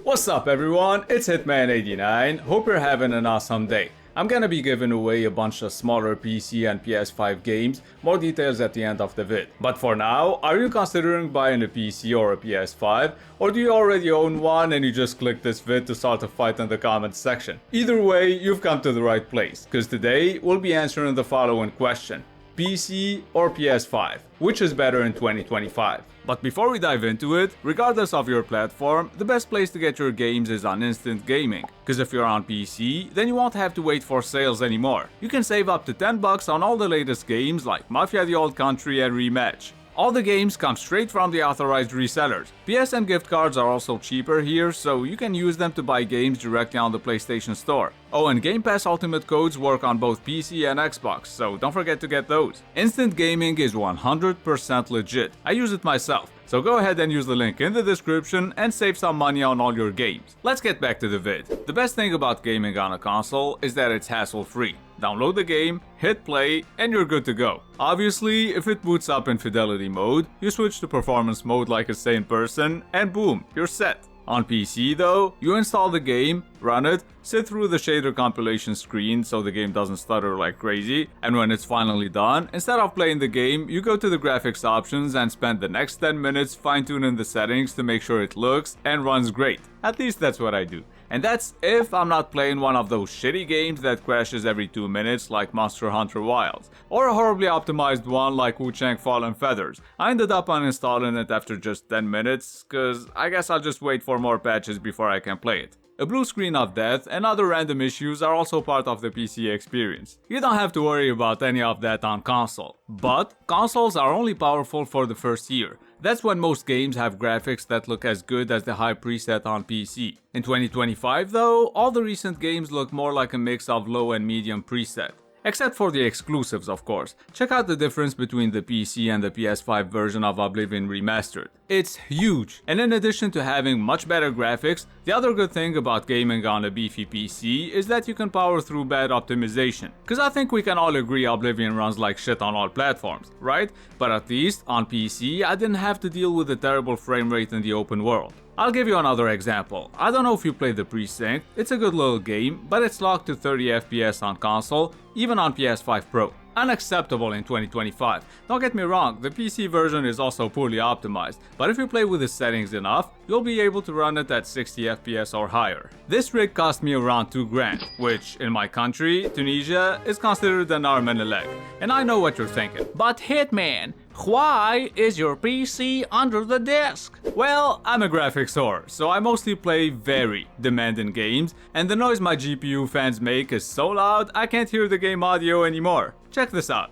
What's up everyone, it's Hitman89, hope you're having an awesome day. I'm gonna be giving away a bunch of smaller PC and PS5 games, more details at the end of the vid. But for now, are you considering buying a PC or a PS5? Or do you already own one and you just click this vid to start a fight in the comments section? Either way, you've come to the right place, cause today we'll be answering the following question. PC or PS5? Which is better in 2025? But before we dive into it, regardless of your platform, the best place to get your games is on instant gaming. Cause if you're on PC, then you won't have to wait for sales anymore. You can save up to $10 on all the latest games like Mafia the Old Country and Rematch. All the games come straight from the authorized resellers. PSN gift cards are also cheaper here, so you can use them to buy games directly on the PlayStation Store. Oh, and Game Pass Ultimate codes work on both PC and Xbox, so don't forget to get those. Instant gaming is 100% legit. I use it myself, so go ahead and use the link in the description and save some money on all your games. Let's get back to the vid. The best thing about gaming on a console is that it's hassle-free. Download the game, hit play, and you're good to go. Obviously, if it boots up in fidelity mode, you switch to performance mode like a sane person, and boom, you're set. On PC though, you install the game, run it, sit through the shader compilation screen so the game doesn't stutter like crazy, and when it's finally done, instead of playing the game, you go to the graphics options and spend the next 10 minutes fine-tuning the settings to make sure it looks and runs great. At least that's what I do. And that's if I'm not playing one of those shitty games that crashes every 2 minutes like Monster Hunter Wilds, or a horribly optimized one like Wu-Chang Fallen Feathers. I ended up uninstalling it after just 10 minutes, cause I guess I'll just wait for more patches before I can play it. A blue screen of death and other random issues are also part of the PC experience. You don't have to worry about any of that on console. But consoles are only powerful for the first year. That's when most games have graphics that look as good as the high preset on PC. In 2025 though, all the recent games look more like a mix of low and medium preset. Except for the exclusives, of course. Check out the difference between the PC and the PS5 version of Oblivion Remastered. It's huge, and in addition to having much better graphics, the other good thing about gaming on a beefy PC is that you can power through bad optimization. Cause I think we can all agree Oblivion runs like shit on all platforms, right? But at least on PC, I didn't have to deal with the terrible frame rate in the open world. I'll give you another example. I don't know if you played the Precinct, it's a good little game, but it's locked to 30 FPS on console, even on PS5 Pro. Unacceptable in 2025. Don't get me wrong, the PC version is also poorly optimized, but if you play with the settings enough, you'll be able to run it at 60 FPS or higher. This rig cost me around 2 grand, which in my country, Tunisia, is considered an arm and a leg. And I know what you're thinking. But Hitman, why is your PC under the desk? Well, I'm a graphics whore, so I mostly play very demanding games, and the noise my GPU fans make is so loud I can't hear the game audio anymore. Check this out.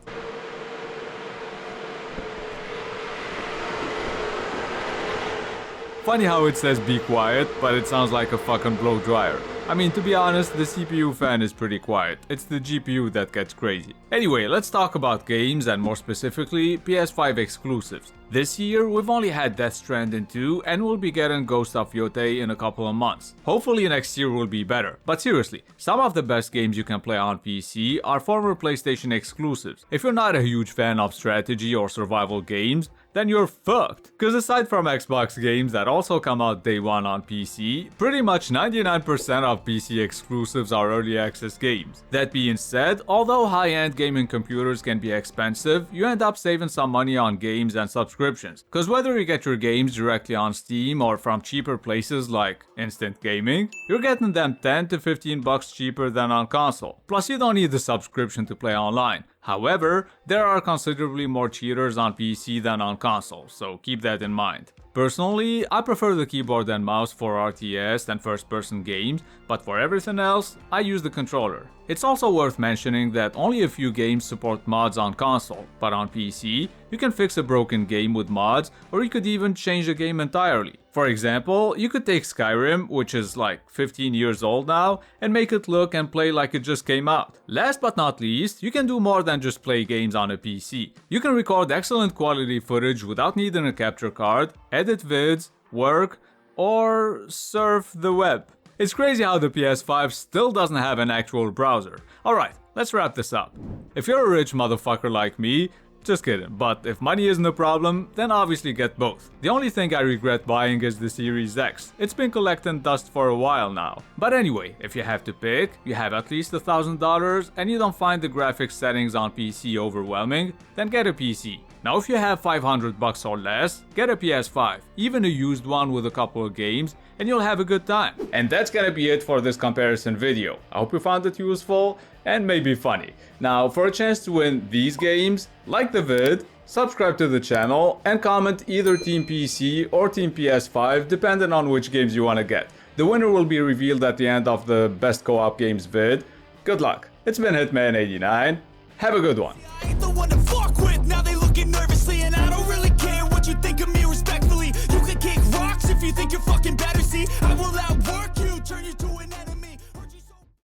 Funny how it says be quiet, but it sounds like a fucking blow dryer. I mean, to be honest, the CPU fan is pretty quiet. It's the GPU that gets crazy. Anyway, let's talk about games and more specifically, PS5 exclusives. This year, we've only had Death Stranding 2 and we'll be getting Ghost of Yotei in a couple of months. Hopefully next year will be better. But seriously, some of the best games you can play on PC are former PlayStation exclusives. If you're not a huge fan of strategy or survival games, then you're fucked. Cause aside from Xbox games that also come out day one on PC, pretty much 99% of PC exclusives are early access games. That being said, although high-end gaming computers can be expensive, you end up saving some money on games and subscriptions. Cause whether you get your games directly on Steam or from cheaper places like Instant Gaming, you're getting them 10 to 15 bucks cheaper than on console. Plus you don't need the subscription to play online. However, there are considerably more cheaters on PC than on console, so keep that in mind. Personally, I prefer the keyboard and mouse for RTS and first-person games, but for everything else, I use the controller. It's also worth mentioning that only a few games support mods on console, but on PC, you can fix a broken game with mods, or you could even change the game entirely. For example, you could take Skyrim, which is like 15 years old now, and make it look and play like it just came out. Last but not least, you can do more than just play games on a PC. You can record excellent quality footage without needing a capture card, edit vids, work, or surf the web. It's crazy how the PS5 still doesn't have an actual browser. Alright, let's wrap this up. If you're a rich motherfucker like me, Just kidding, but if money isn't a problem, then obviously get both. The only thing I regret buying is the Series X. It's been collecting dust for a while now. But anyway, if you have to pick, you have at least $1,000 and you don't find the graphics settings on PC overwhelming, then get a PC. Now if you have $500 or less, get a PS5, even a used one with a couple of games, and you'll have a good time. And that's gonna be it for this comparison video. I hope you found it useful and maybe funny. Now for a chance to win these games, like the vid, subscribe to the channel, and comment either Team PC or Team PS5 depending on which games you wanna get. The winner will be revealed at the end of the best co-op games vid. Good luck. It's been Hitman89. Have a good one. I ain't the one to fuck with. Now they looking nervously, and I don't really care what you think of me respectfully. You can kick rocks if you think you're fucking better. See, I will outwork you, turn you to an